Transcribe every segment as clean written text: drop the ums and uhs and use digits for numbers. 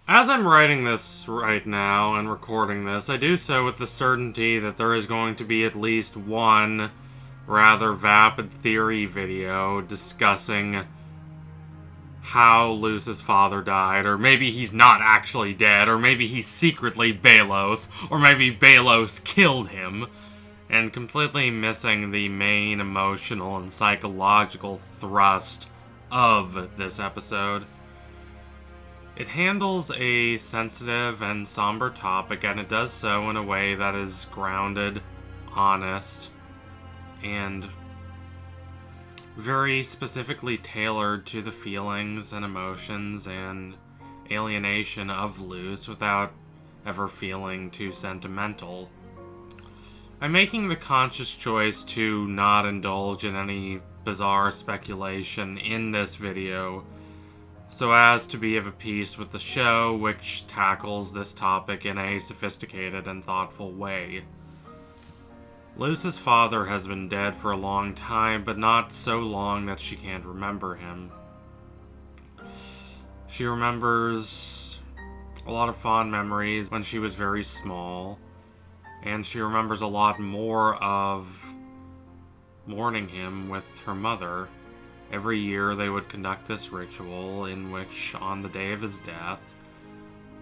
As I'm writing this right now and recording this, I do so with the certainty that there is going to be at least one rather vapid theory video discussing how Luce's father died, or maybe he's not actually dead, or maybe he's secretly Balos, or maybe Balos killed him, and completely missing the main emotional and psychological thrust of this episode. It handles a sensitive and somber topic, and it does so in a way that is grounded, honest, and very specifically tailored to the feelings and emotions and alienation of Luce without ever feeling too sentimental. I'm making the conscious choice to not indulge in any bizarre speculation in this video, so as to be of a piece with the show, which tackles this topic in a sophisticated and thoughtful way. Luce's father has been dead for a long time, but not so long that she can't remember him. She remembers a lot of fond memories when she was very small, and she remembers a lot more of mourning him with her mother. Every year they would conduct this ritual in which, on the day of his death,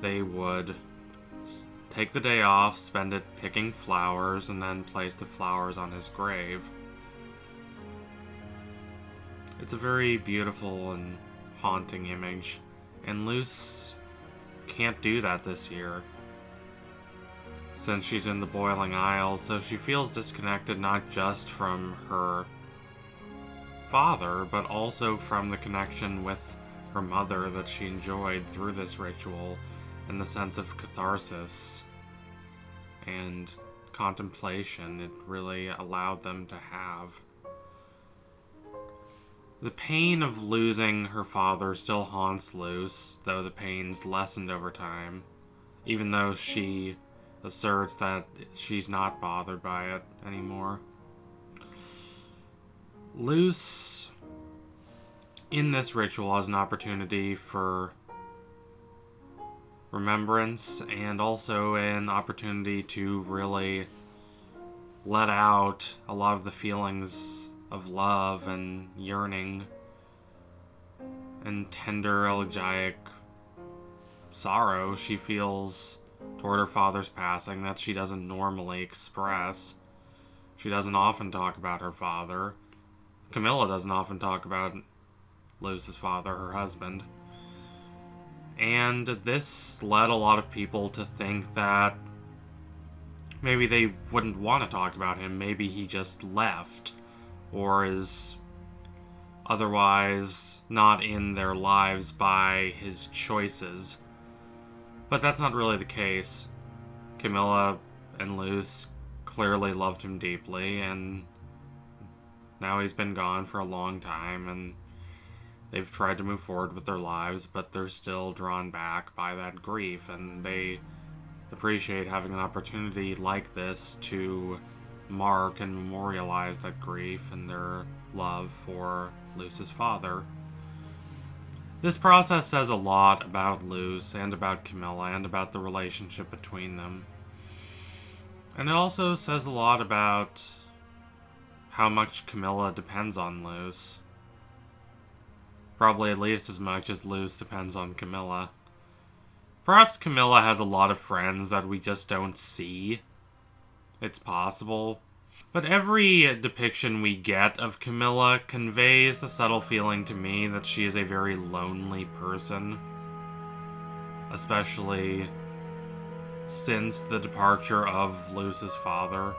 they would take the day off, spend it picking flowers, and then place the flowers on his grave. It's a very beautiful and haunting image, and Luce can't do that this year, since she's in the Boiling Isles, so she feels disconnected not just from her father, but also from the connection with her mother that she enjoyed through this ritual, and the sense of catharsis and contemplation it really allowed them to have. The pain of losing her father still haunts Luce, though the pain's lessened over time, even though she asserts that she's not bothered by it anymore. Luce, in this ritual, has an opportunity for remembrance and also an opportunity to really let out a lot of the feelings of love and yearning and tender elegiac sorrow she feels toward her father's passing that she doesn't normally express. She doesn't often talk about her father. Camila doesn't often talk about Luce's father, her husband. And this led a lot of people to think that maybe they wouldn't want to talk about him. Maybe he just left, or is otherwise not in their lives by his choices. But that's not really the case. Camila and Luce clearly loved him deeply, and now he's been gone for a long time, and they've tried to move forward with their lives, but they're still drawn back by that grief, and they appreciate having an opportunity like this to mark and memorialize that grief and their love for Luce's father. This process says a lot about Luce and about Camila and about the relationship between them. And it also says a lot about how much Camila depends on Luce. Probably at least as much as Luce depends on Camila. Perhaps Camila has a lot of friends that we just don't see. It's possible. But every depiction we get of Camila conveys the subtle feeling to me that she is a very lonely person. Especially since the departure of Luce's father.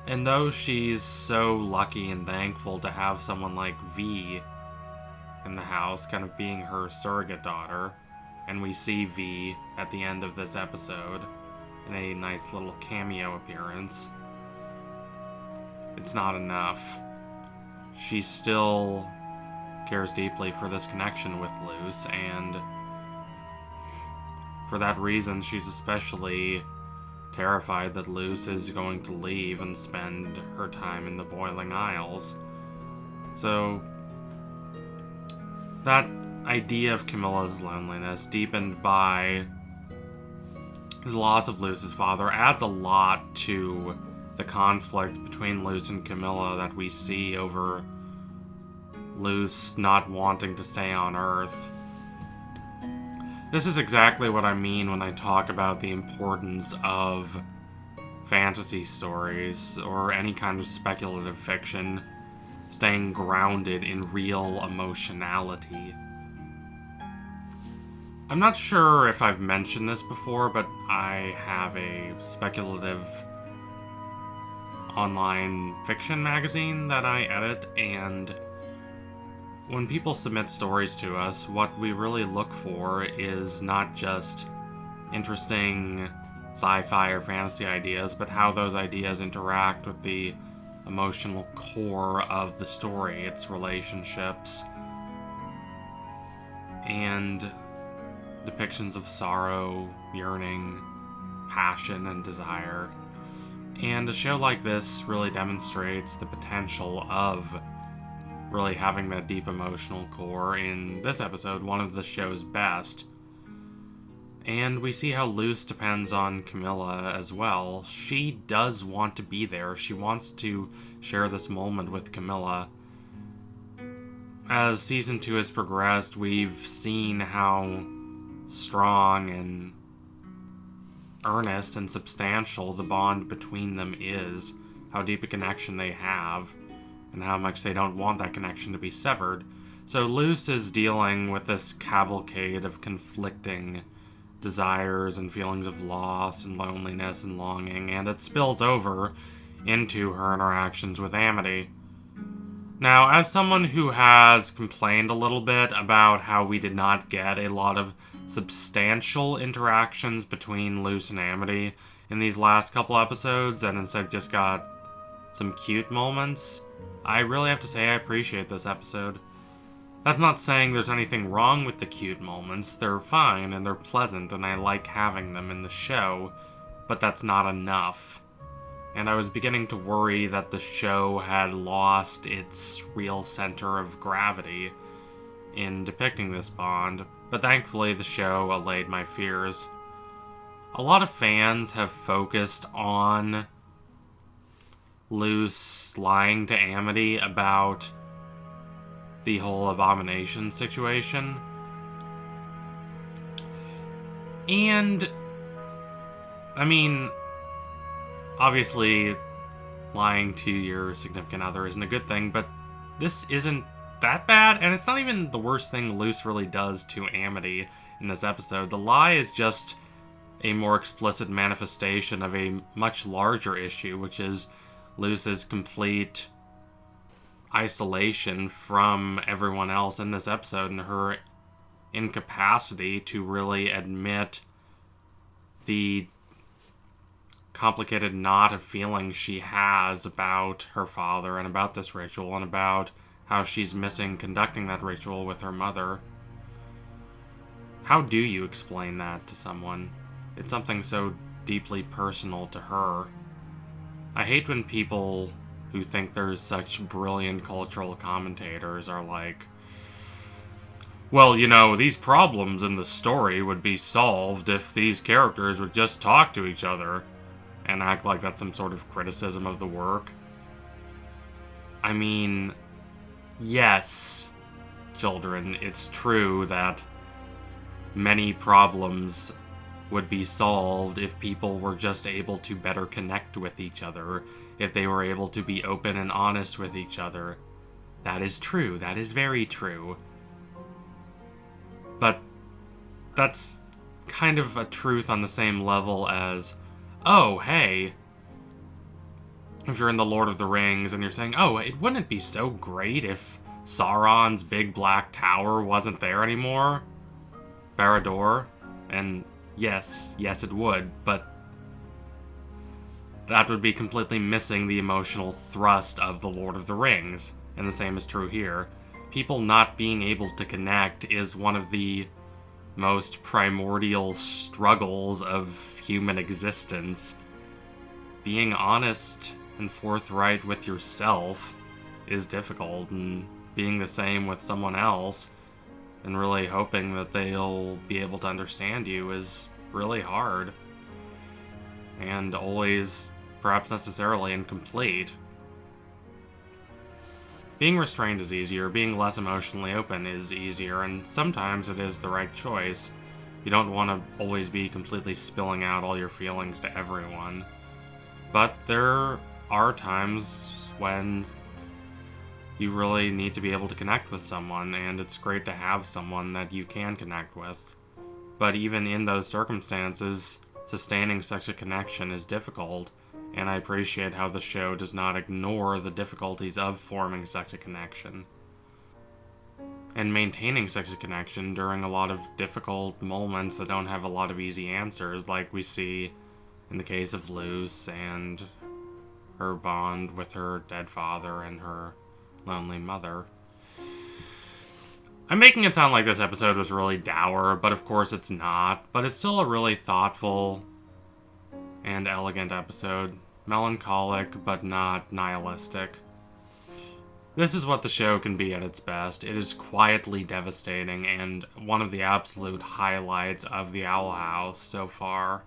And though she's so lucky and thankful to have someone like V in the house, kind of being her surrogate daughter, and we see V at the end of this episode in a nice little cameo appearance, it's not enough. She still cares deeply for this connection with Luce, and for that reason she's especially terrified that Luce is going to leave and spend her time in the Boiling Isles. So that idea of Camilla's loneliness, deepened by the loss of Luce's father, adds a lot to the conflict between Luce and Camila that we see over Luce not wanting to stay on Earth. This is exactly what I mean when I talk about the importance of fantasy stories or any kind of speculative fiction staying grounded in real emotionality. I'm not sure if I've mentioned this before, but I have a speculative online fiction magazine that I edit, and when people submit stories to us, what we really look for is not just interesting sci-fi or fantasy ideas, but how those ideas interact with the emotional core of the story, its relationships, and depictions of sorrow, yearning, passion, and desire. And a show like this really demonstrates the potential of really having that deep emotional core. In this episode, one of the show's best. And we see how Luce depends on Camila as well. She does want to be there. She wants to share this moment with Camila. As Season 2 has progressed, we've seen how strong and earnest and substantial the bond between them is, how deep a connection they have, and how much they don't want that connection to be severed. So Luce is dealing with this cavalcade of conflicting desires and feelings of loss and loneliness and longing, and it spills over into her interactions with Amity. Now, as someone who has complained a little bit about how we did not get a lot of substantial interactions between Luce and Amity in these last couple episodes, and instead just got some cute moments, I really have to say I appreciate this episode. That's not saying there's anything wrong with the cute moments. They're fine and they're pleasant and I like having them in the show, but that's not enough. And I was beginning to worry that the show had lost its real center of gravity in depicting this bond, but thankfully the show allayed my fears. A lot of fans have focused on Luce lying to Amity about the whole abomination situation. And, I mean, obviously, lying to your significant other isn't a good thing, but this isn't that bad, and it's not even the worst thing Luce really does to Amity in this episode. The lie is just a more explicit manifestation of a much larger issue, which is Luce's complete isolation from everyone else in this episode and her incapacity to really admit the complicated knot of feelings she has about her father and about this ritual and about how she's missing conducting that ritual with her mother. How do you explain that to someone? It's something so deeply personal to her. I hate when people who think they're such brilliant cultural commentators are like, well, you know, these problems in the story would be solved if these characters would just talk to each other, and act like that's some sort of criticism of the work. I mean, yes, children, it's true that many problems would be solved if people were just able to better connect with each other, if they were able to be open and honest with each other. That is true. That is very true. But that's kind of a truth on the same level as, oh, hey, if you're in the Lord of the Rings and you're saying, oh, it wouldn't be so great if Sauron's big black tower wasn't there anymore? Barad-dûr? And yes, it would, but that would be completely missing the emotional thrust of the Lord of the Rings, and the same is true here. People not being able to connect is one of the most primordial struggles of human existence. Being honest and forthright with yourself is difficult, and being the same with someone else and really hoping that they'll be able to understand you is really hard. And always, perhaps necessarily, incomplete. Being restrained is easier, being less emotionally open is easier, and sometimes it is the right choice. You don't want to always be completely spilling out all your feelings to everyone. But there are times when you really need to be able to connect with someone, and it's great to have someone that you can connect with. But even in those circumstances, sustaining such a connection is difficult, and I appreciate how the show does not ignore the difficulties of forming such a connection. And maintaining such a connection during a lot of difficult moments that don't have a lot of easy answers, like we see in the case of Luce and her bond with her dead father and her lonely mother. I'm making it sound like this episode was really dour, but of course it's not. But it's still a really thoughtful and elegant episode. Melancholic, but not nihilistic. This is what the show can be at its best. It is quietly devastating and one of the absolute highlights of the Owl House so far.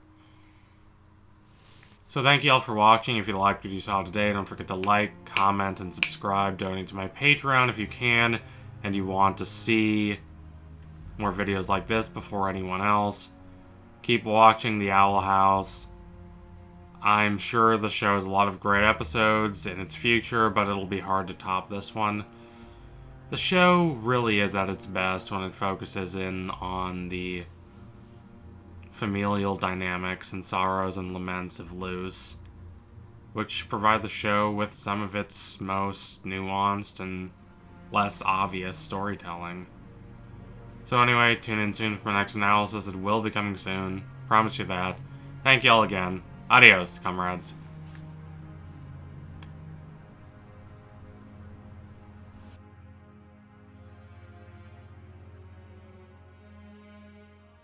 So thank you all for watching. If you liked what you saw today, don't forget to like, comment, and subscribe. Donate to my Patreon if you can, and you want to see more videos like this before anyone else. Keep watching the Owl House. I'm sure the show has a lot of great episodes in its future, but it'll be hard to top this one. The show really is at its best when it focuses in on the familial dynamics and sorrows and laments of Luce, which provide the show with some of its most nuanced and less obvious storytelling. So anyway, tune in soon for my next analysis. It will be coming soon. Promise you that. Thank you all again. Adios, comrades.